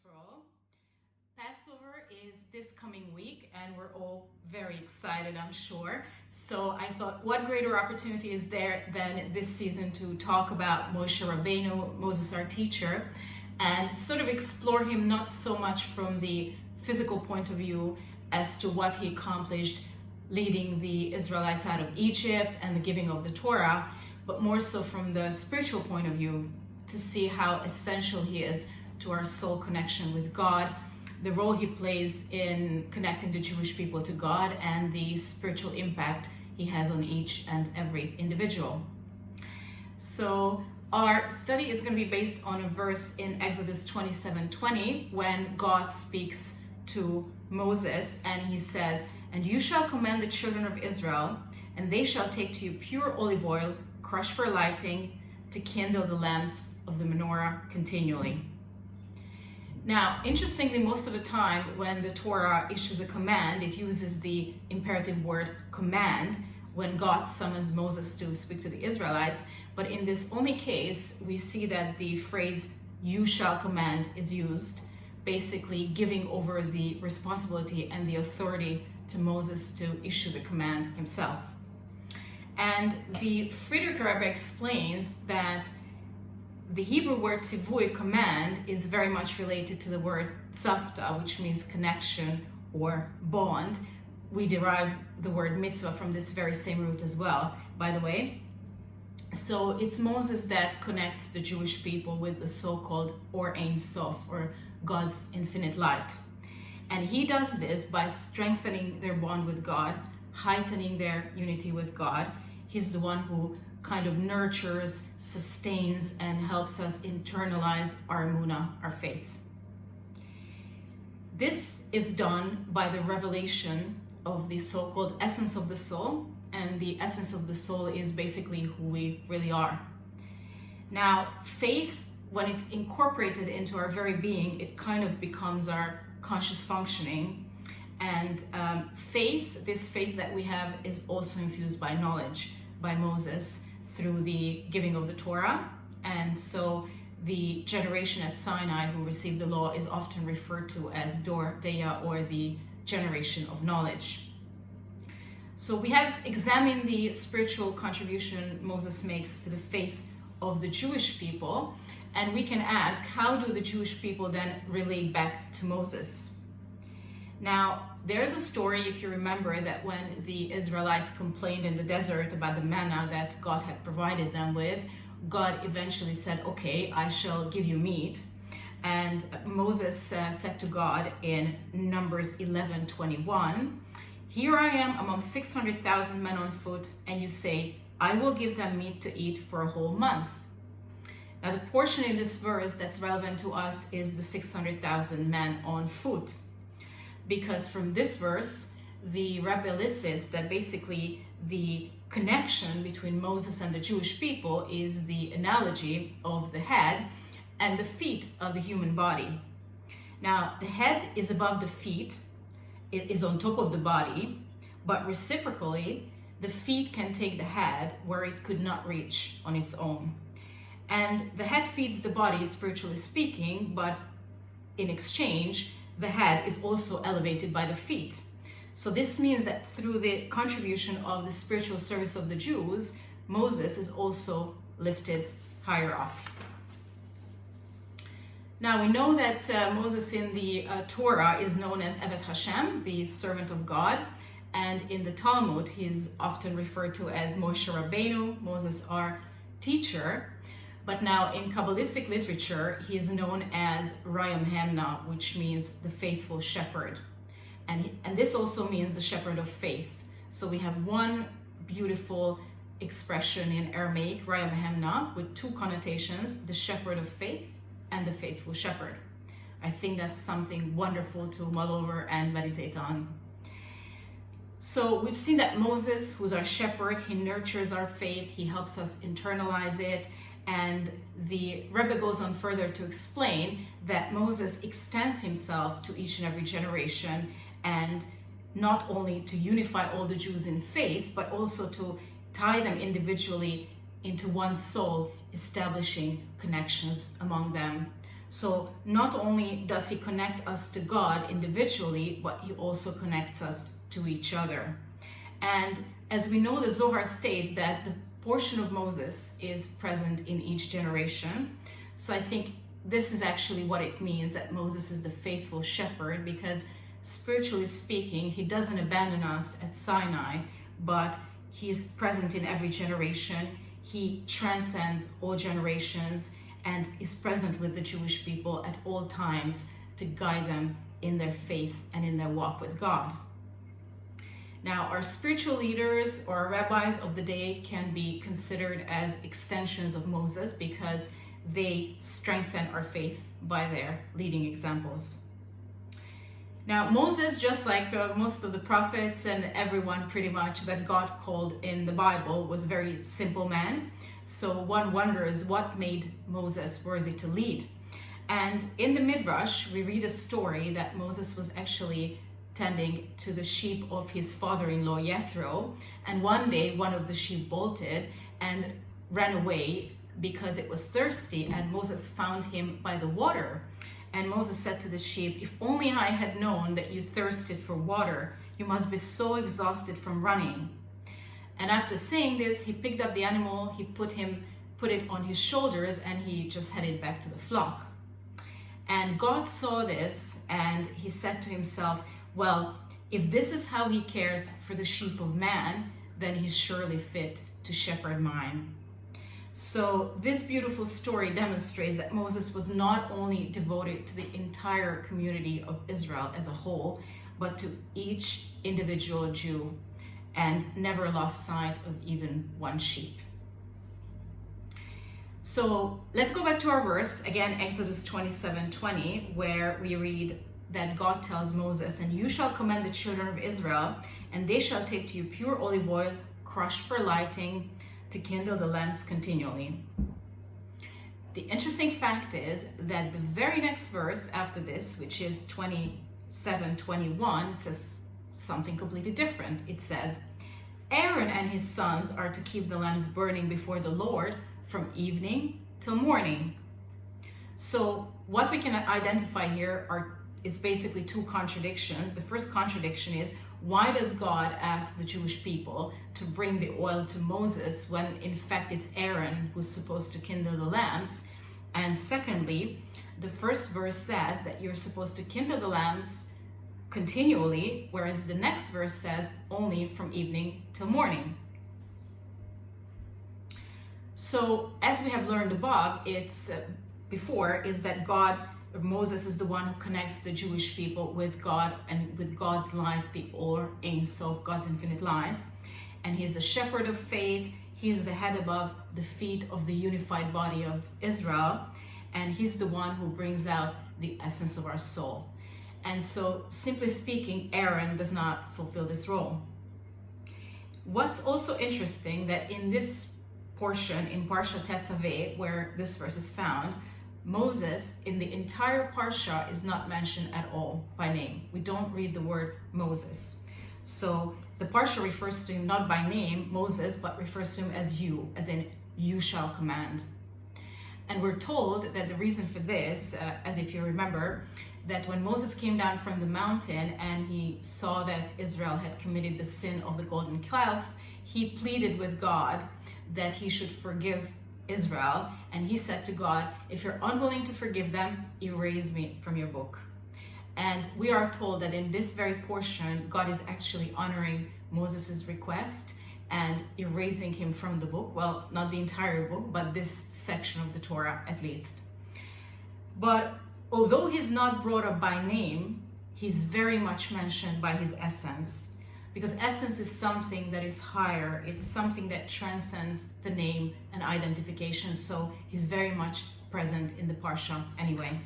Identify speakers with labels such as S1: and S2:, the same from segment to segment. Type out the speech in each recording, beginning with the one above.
S1: for all. Passover is this coming week and we're all very excited, I'm sure. So I thought, what greater opportunity is there than this season to talk about Moshe Rabbeinu, Moses our teacher, and sort of explore him not so much from the physical point of view as to what he accomplished leading the Israelites out of Egypt and the giving of the Torah, but more so from the spiritual point of view to see how essential he is to our soul connection with God, the role he plays in connecting the Jewish people to God, and the spiritual impact he has on each and every individual. So our study is going to be based on a verse in Exodus 27:20 when God speaks to Moses and he says, "And you shall command the children of Israel, and they shall take to you pure olive oil, crushed for lighting, to kindle the lamps of the menorah continually." Now, interestingly, most of the time when the Torah issues a command, it uses the imperative word command when God summons Moses to speak to the Israelites. But in this only case, we see that the phrase "you shall command" is used, basically giving over the responsibility and the authority to Moses to issue the command himself. And the Frierdiker Rebbe explains that the Hebrew word tzivui, command, is very much related to the word tzavta, which means connection or bond. We derive the word mitzvah from this very same root as well, by the way. So it's Moses that connects the Jewish people with the so-called Or Ein Sof, or God's infinite light. And he does this by strengthening their bond with God, heightening their unity with God. He's the one who kind of nurtures, sustains, and helps us internalize our emunah, our faith. This is done by the revelation of the so-called essence of the soul, and the essence of the soul is basically who we really are. Now, faith, when it's incorporated into our very being, it kind of becomes our conscious functioning. And this faith that we have, is also infused by knowledge by Moses through the giving of the Torah. And so the generation at Sinai who received the law is often referred to as Dor Deya, or the generation of knowledge. So we have examined the spiritual contribution Moses makes to the faith of the Jewish people, and we can ask, how do the Jewish people then relate back to Moses? Now, there's a story, if you remember, that when the Israelites complained in the desert about the manna that God had provided them with, God eventually said, "Okay, I shall give you meat." And Moses said to God in Numbers 11:21, "Here I am among 600,000 men on foot, and you say, I will give them meat to eat for a whole month." Now, the portion in this verse that's relevant to us is the 600,000 men on foot. Because from this verse, the Rebbe elicits that basically the connection between Moses and the Jewish people is the analogy of the head and the feet of the human body. Now, the head is above the feet, it is on top of the body, but reciprocally, the feet can take the head where it could not reach on its own. And the head feeds the body, spiritually speaking, but in exchange, the head is also elevated by the feet. So this means that through the contribution of the spiritual service of the Jews, Moses is also lifted higher up. Now we know that Moses in the Torah is known as Evet Hashem, the servant of God, and in the Talmud he's often referred to as Moshe Rabbeinu, Moses our teacher. But now in Kabbalistic literature, he is known as Rayam Hemna, which means the faithful shepherd. And this also means the shepherd of faith. So we have one beautiful expression in Aramaic, Rayam Hemna, with two connotations, the shepherd of faith and the faithful shepherd. I think that's something wonderful to mull over and meditate on. So we've seen that Moses, who's our shepherd, he nurtures our faith, he helps us internalize it. And the Rebbe goes on further to explain that Moses extends himself to each and every generation, and not only to unify all the Jews in faith, but also to tie them individually into one soul, establishing connections among them. So not only does he connect us to God individually, but he also connects us to each other. And as we know, the Zohar states that the portion of Moses is present in each generation. So I think this is actually what it means, that Moses is the faithful shepherd, because spiritually speaking, he doesn't abandon us at Sinai, but he's present in every generation. He transcends all generations and is present with the Jewish people at all times to guide them in their faith and in their walk with God. Now, our spiritual leaders or our rabbis of the day can be considered as extensions of Moses because they strengthen our faith by their leading examples. Now, Moses, just like most of the prophets and everyone pretty much that God called in the Bible, was a very simple man. So one wonders what made Moses worthy to lead. And in the Midrash, we read a story that Moses was actually tending to the sheep of his father-in-law Jethro, and one day one of the sheep bolted and ran away because it was thirsty, and Moses found him by the water. And Moses said to the sheep, "If only I had known that you thirsted for water, you must be so exhausted from running." And after saying this, he picked up the animal, he put it on his shoulders, and he just headed back to the flock. And God saw this, and he said to himself, well, if this is how he cares for the sheep of man, then he's surely fit to shepherd mine. So this beautiful story demonstrates that Moses was not only devoted to the entire community of Israel as a whole, but to each individual Jew, and never lost sight of even one sheep. So let's go back to our verse, again, Exodus 27:20, where we read that God tells Moses, "And you shall command the children of Israel, and they shall take to you pure olive oil, crushed for lighting, to kindle the lamps continually." The interesting fact is that the very next verse after this, which is 27:21, says something completely different. It says, "Aaron and his sons are to keep the lamps burning before the Lord from evening till morning." So what we can identify here is basically two contradictions. The first contradiction is, why does God ask the Jewish people to bring the oil to Moses when in fact it's Aaron who's supposed to kindle the lamps? And secondly, the first verse says that you're supposed to kindle the lamps continually, whereas the next verse says only from evening till morning. So as we have learned above, is that Moses is the one who connects the Jewish people with God and with God's light, the Or Ein Sof, God's infinite light. And he's the shepherd of faith. He's the head above the feet of the unified body of Israel. And he's the one who brings out the essence of our soul. And so, simply speaking, Aaron does not fulfill this role. What's also interesting that in this portion, in Parsha Tetzaveh, where this verse is found, Moses in the entire Parsha is not mentioned at all by name. We don't read the word Moses. So the Parsha refers to him not by name, Moses, but refers to him as you, as in you shall command. And we're told that the reason for this, as if you remember, that when Moses came down from the mountain and he saw that Israel had committed the sin of the golden calf, he pleaded with God that he should forgive Israel, and he said to God, "If you're unwilling to forgive them, erase me from your book." And we are told that in this very portion, God is actually honoring Moses' request and erasing him from the book. Well, not the entire book, but this section of the Torah at least. But although he's not brought up by name, he's very much mentioned by his essence. Because essence is something that is higher. It's something that transcends the name and identification. So he's very much present in the Parsha anyway.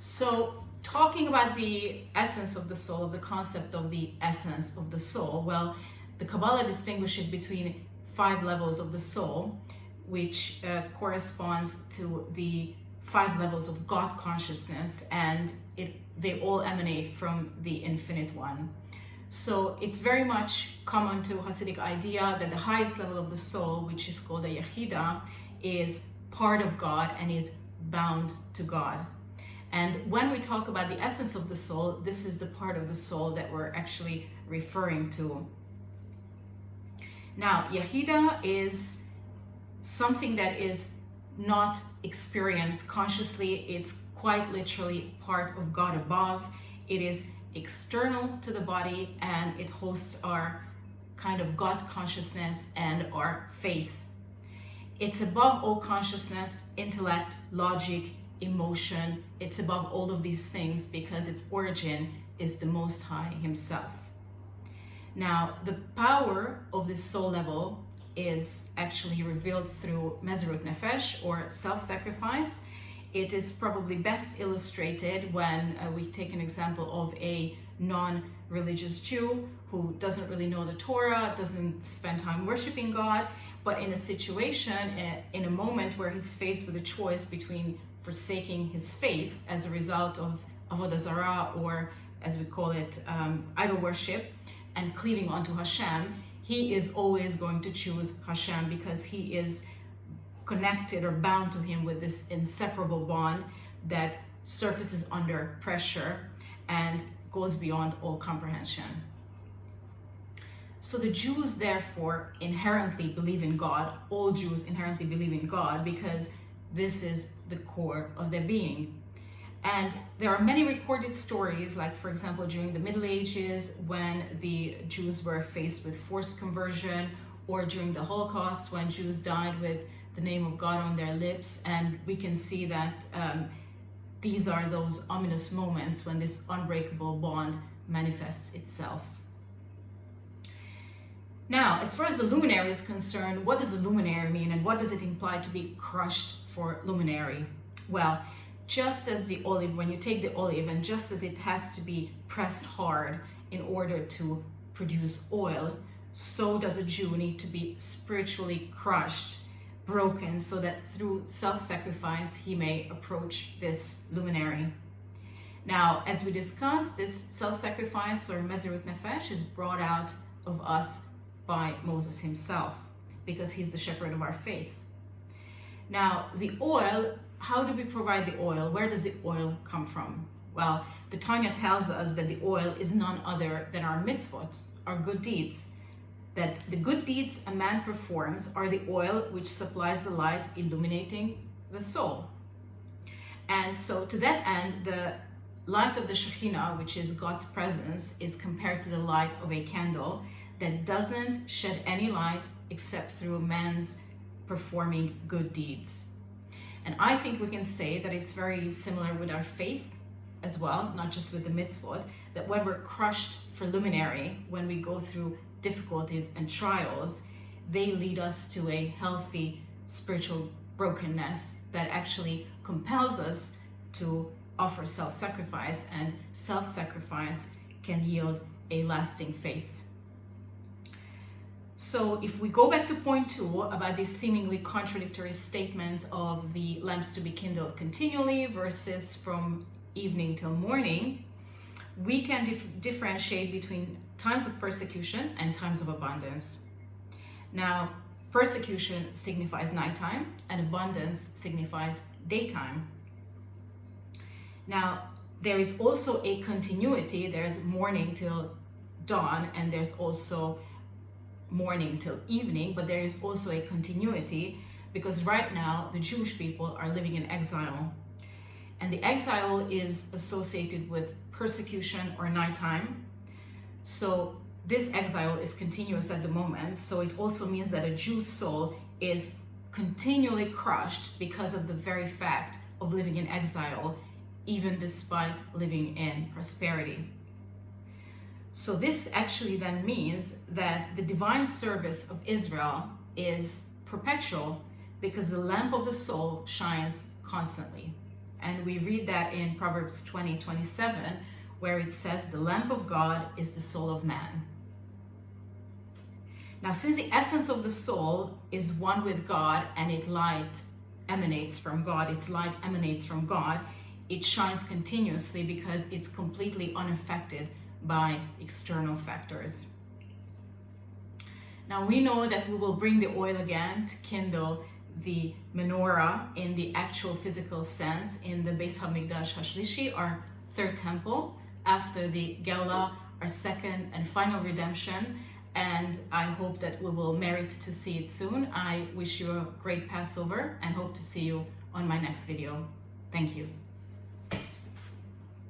S1: So talking about the essence of the soul, the concept of the essence of the soul, well, the Kabbalah distinguishes between 5 levels of the soul, which corresponds to the 5 levels of God consciousness, and they all emanate from the Infinite One. So it's very much common to Hasidic idea that the highest level of the soul, which is called a Yechida, is part of God and is bound to God. And when we talk about the essence of the soul, this is the part of the soul that we're actually referring to. Now, Yahida is something that is not experienced consciously. It's quite literally part of God above. It is external to the body, and it hosts our kind of God consciousness and our faith. It's above all consciousness, intellect, logic, emotion. It's above all of these things because its origin is the Most High Himself. Now, the power of this soul level is actually revealed through Mezirut Nefesh, or self-sacrifice. It is probably best illustrated when we take an example of a non-religious Jew who doesn't really know the Torah, doesn't spend time worshiping God, but in a situation, in a moment where he's faced with a choice between forsaking his faith as a result of Avodah Zarah, or as we call it, idol worship, and cleaving onto Hashem, he is always going to choose Hashem because he is connected or bound to him with this inseparable bond that surfaces under pressure and goes beyond all comprehension. So the Jews therefore inherently believe in God. All Jews inherently believe in God because this is the core of their being. And there are many recorded stories, like for example during the Middle Ages when the Jews were faced with forced conversion, or during the Holocaust when Jews died with the name of God on their lips. And we can see that these are those ominous moments when this unbreakable bond manifests itself. Now, as far as the luminary is concerned, what does a luminary mean, and what does it imply to be crushed for luminary? Well, just as the olive, when you take the olive, and just as it has to be pressed hard in order to produce oil, so does a Jew need to be spiritually crushed, broken, so that through self-sacrifice he may approach this luminary. Now, as we discussed, this self-sacrifice, or Mezirut Nefesh, is brought out of us by Moses himself, because he's the shepherd of our faith. Now, the oil, how do we provide the oil? Where does the oil come from? Well, the Tanya tells us that the oil is none other than our mitzvot, our good deeds. That the good deeds a man performs are the oil which supplies the light illuminating the soul. And so to that end, the light of the Shekhinah, which is God's presence, is compared to the light of a candle that doesn't shed any light except through man's performing good deeds. And I think we can say that it's very similar with our faith as well, not just with the mitzvot, that when we're crushed for luminary, when we go through difficulties and trials, they lead us to a healthy spiritual brokenness that actually compels us to offer self-sacrifice, and self-sacrifice can yield a lasting faith. So if we go back to point 2 about these seemingly contradictory statements of the lamps to be kindled continually versus from evening till morning, we can differentiate between times of persecution and times of abundance. Now, persecution signifies nighttime and abundance signifies daytime. Now, there is also a continuity. There's morning till dawn, and there's also morning till evening, but there is also a continuity because right now the Jewish people are living in exile, and the exile is associated with persecution or nighttime. So this exile is continuous at the moment, so it also means that a Jew's soul is continually crushed because of the very fact of living in exile, even despite living in prosperity. So this actually then means that the divine service of Israel is perpetual because the lamp of the soul shines constantly. And we read that in Proverbs 20:27, where it says, "The lamp of God is the soul of man." Now, since the essence of the soul is one with God and its light emanates from God, it shines continuously because it's completely unaffected by external factors. Now we know that we will bring the oil again to kindle the menorah in the actual physical sense in the Beis Hamikdash Hashlishi, our third temple, after the Geulah, our second and final redemption. And I hope that we will merit to see it soon. I wish you a great Passover and hope to see you on my next video. Thank you.